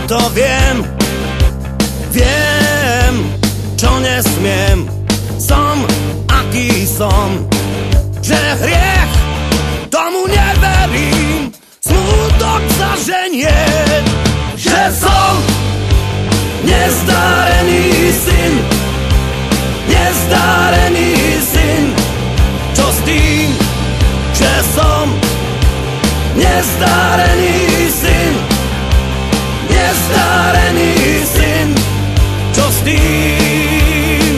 to viem, čo nesmiem. Som, aký som, že hriech, tomu neverím. Smútok zaženie, že som nezdarený syn, nezdarený syn. Čo s tým, že som nezdarený syn, nezdarený syn. Čo s tým?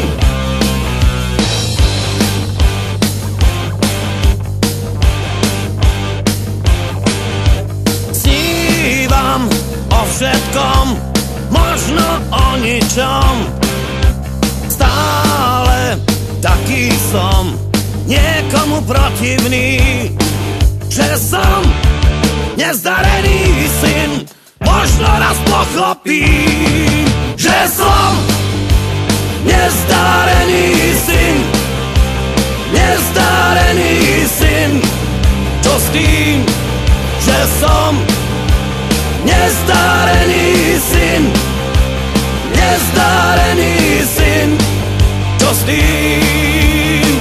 Snívam o všetkom, možno o ničom. Stále taký som, niekomu protivný, že som nezdarený syn. Možno raz pochopím, že som nezdarený syn, nezdarený syn. Čo s tým, že som nezdarený syn, nezdarený syn. Čo s tým?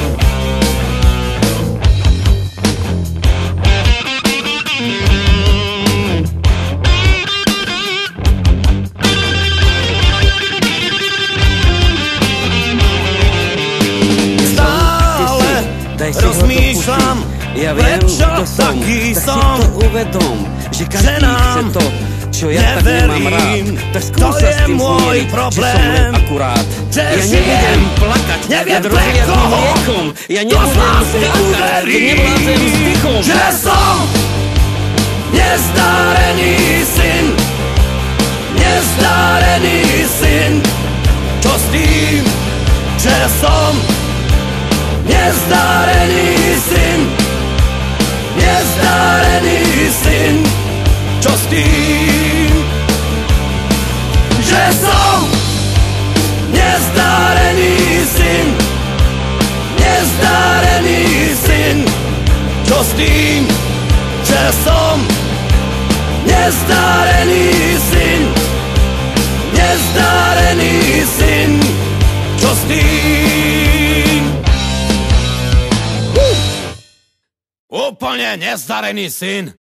Rozmýšľam, ja viem, prečo kto som, taký tak som, si to uvedom, že každý chce to, čo ja tak nemám rád. Tak skús sa s tým zmieriť, že som len akurát. Ja nebudem plakať nad rozliatým mliekom, ja nebudem skákať, keď nevládzem s dýchom. Že som nezdarený syn, nezdarený syn. Čo s tým, že som nezdarený syn, nezdarený syn. Čo s tým, že som nezdarený syn, nezdarený syn. Čo s tým, že som nezdarený syn, nezdarený syn. Čo s tým? Úplne nezdarený syn.